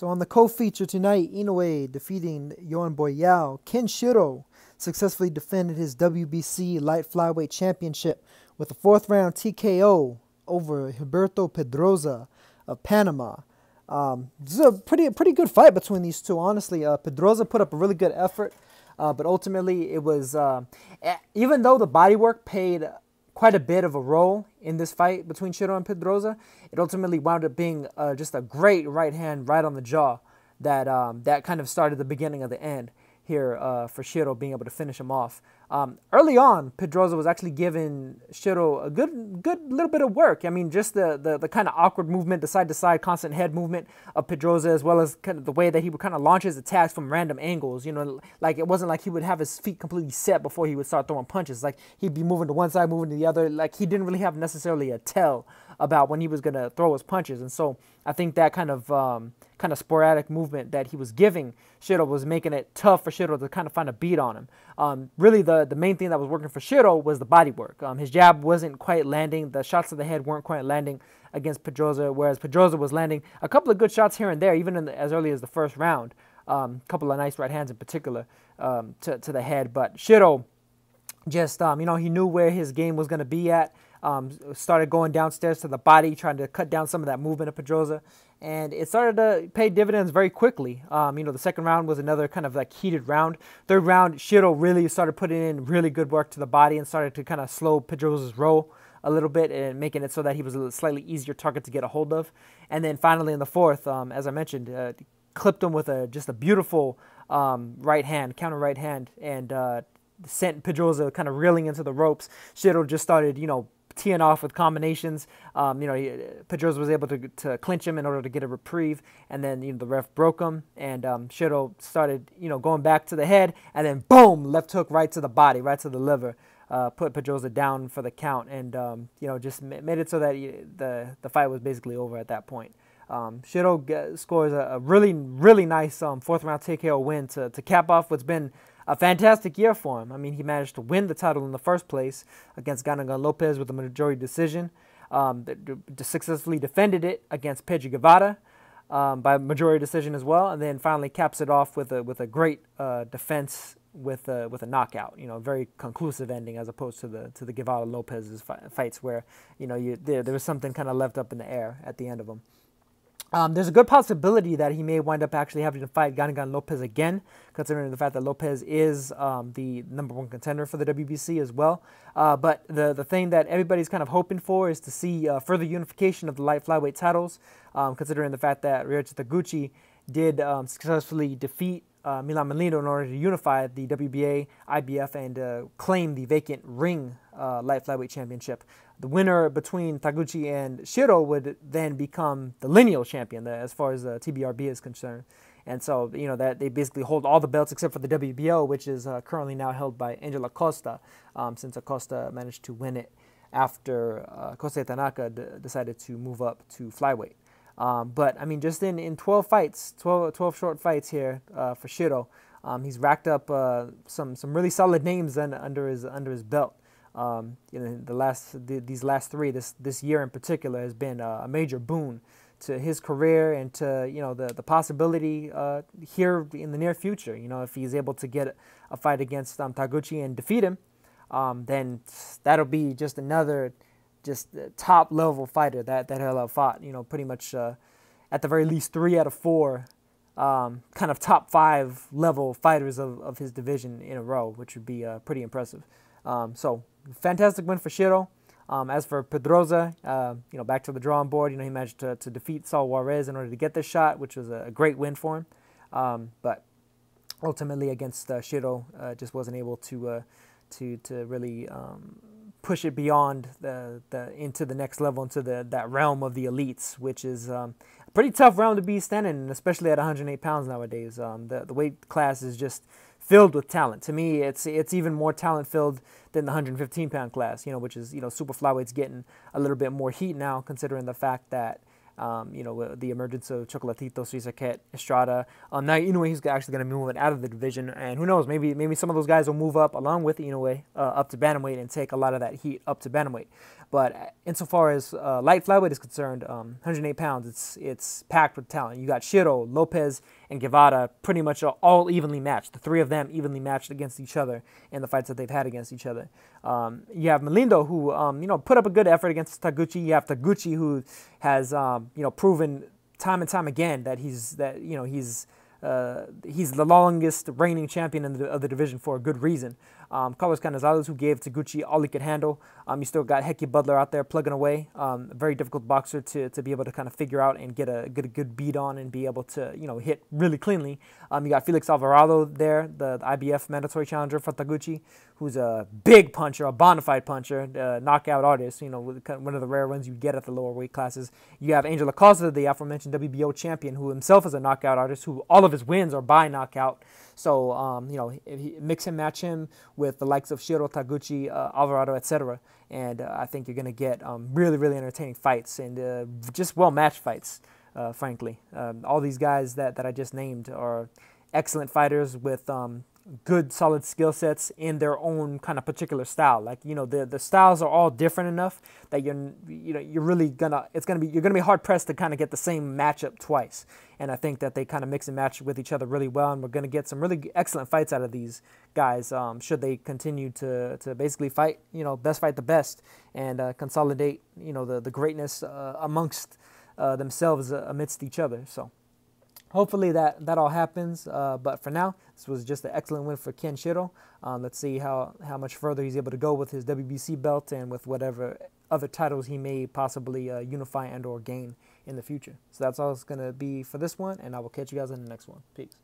So on the co-feature tonight, Inoue defeating Yoan Boyao. Ken Shiro successfully defended his WBC light flyweight championship with a fourth round TKO over Gilberto Pedroza of Panama. This is a pretty good fight between these two, honestly. Pedroza put up a really good effort, but ultimately it was, even though the bodywork played quite a bit of a role in this fight between Shiro and Pedroza, it ultimately wound up being just a great right hand right on the jaw that kind of started the beginning of the end here for Shiro being able to finish him off. Early on, Pedroza was actually giving Shiro a good little bit of work. I mean, just the kind of awkward movement, the side-to-side constant head movement of Pedroza, as well as kind of the way that he would kind of launch his attacks from random angles. You know, like it wasn't like he would have his feet completely set before he would start throwing punches. Like he'd be moving to one side, moving to the other. Like he didn't really have necessarily a tell about when he was going to throw his punches. And so I think that kind of sporadic movement that he was giving Shiro was making it tough for Shiro to kind of find a beat on him. Really, the main thing that was working for Shiro was the body work. His jab wasn't quite landing. The shots to the head weren't quite landing against Pedroza, whereas Pedroza was landing a couple of good shots here and there, even as early as the first round. A couple of nice right hands in particular to the head. But Shiro just, he knew where his game was going to be at. Started going downstairs to the body, trying to cut down some of that movement of Pedroza, and it started to pay dividends very quickly. The second round was another kind of like heated round. Third round, Shiro really started putting in really good work to the body and started to kind of slow Pedroza's roll a little bit and making it so that he was a slightly easier target to get a hold of. And then finally in the fourth, as I mentioned, clipped him with just a beautiful right hand, counter right hand, and sent Pedroza kind of reeling into the ropes. Shiro just started, teeing off with combinations. Pedroza was able to clinch him in order to get a reprieve, and then the ref broke him, and Shiro started going back to the head, and then boom, left hook right to the body, right to the liver, put Pedroza down for the count, and just made it so that the fight was basically over at that point. Shiro scores a really nice fourth round TKO win to cap off what's been a fantastic year for him. I mean, he managed to win the title in the first place against Ganagan Lopez with a majority decision. Successfully defended it against Pedro Guevara by majority decision as well, and then finally caps it off with a great defense with a knockout. Very conclusive ending as opposed to the Guevara Lopez's fights where there was something kind of left up in the air at the end of them. There's a good possibility that he may wind up actually having to fight Ganagan Lopez again, considering the fact that Lopez is the #1 contender for the WBC as well. But the thing that everybody's kind of hoping for is to see further unification of the light flyweight titles, considering the fact that Ryoichi Taguchi did successfully defeat Milan Molino in order to unify the WBA, IBF, and claim the vacant ring light flyweight championship. The winner between Taguchi and Shiro would then become the lineal champion as far as TBRB is concerned. And so, that they basically hold all the belts except for the WBO, which is currently now held by Angel Acosta, since Acosta managed to win it after Kosei Tanaka decided to move up to flyweight. But, I mean, just in 12 fights, 12 short fights here for Shiro, he's racked up some really solid names under his belt. These last three, this year in particular, has been a major boon to his career and to the possibility here in the near future. If he's able to get a fight against Taguchi and defeat him, then that'll be just another top level fighter that he'll have fought. Pretty much at the very least 3 out of 4 kind of top 5 level fighters of his division in a row, which would be pretty impressive. So fantastic win for Shiro. As for Pedroza, back to the drawing board. He managed to defeat Saul Juarez in order to get this shot, which was a great win for him. But ultimately against Shiro, just wasn't able to really push it beyond into the next level, into that realm of the elites, which is a pretty tough realm to be standing in, especially at 108 pounds nowadays. The weight class is just filled with talent. To me, it's even more talent filled than the 115-pound class, which is super flyweight's getting a little bit more heat now, considering the fact that With the emergence of Chocolatito, Srisaket, Estrada. Now Inoue, he's actually going to move out of the division, and who knows, maybe some of those guys will move up along with Inoue up to bantamweight and take a lot of that heat up to bantamweight. But insofar as light flyweight is concerned, 108 pounds, it's packed with talent. You got Shiro, Lopez, and Guevara pretty much all evenly matched. The three of them evenly matched against each other in the fights that they've had against each other. You have Melindo, who put up a good effort against Taguchi. You have Taguchi, who has proven time and time again that he's the longest reigning champion of the division for a good reason. Carlos Canizales, who gave Taguchi all he could handle. You still got Hecky Butler out there plugging away. A very difficult boxer to be able to kind of figure out and get a good beat on and be able to hit really cleanly. You got Felix Alvarado there, the IBF mandatory challenger for Taguchi, who's a big puncher, a bona fide puncher, knockout artist. One of the rare ones you get at the lower weight classes. You have Angel Acosta, the aforementioned WBO champion, who himself is a knockout artist, who all of his wins are by knockout. So, if you mix and match him with the likes of Shiro, Taguchi, Alvarado, etc. And I think you're going to get really, really entertaining fights and just well-matched fights, frankly. All these guys that I just named are excellent fighters with good, solid skill sets in their own kind of particular style. Like, the styles are all different enough that you're gonna be hard pressed to kind of get the same matchup twice. And I think that they kind of mix and match with each other really well, and we're gonna get some really excellent fights out of these guys. Should they continue to basically fight, best fight the best, and consolidate, the greatness amongst themselves amidst each other. So. Hopefully that all happens, but for now, this was just an excellent win for Ken Shiro. Let's see how much further he's able to go with his WBC belt and with whatever other titles he may possibly unify and or gain in the future. So that's all it's going to be for this one, and I will catch you guys in the next one. Peace.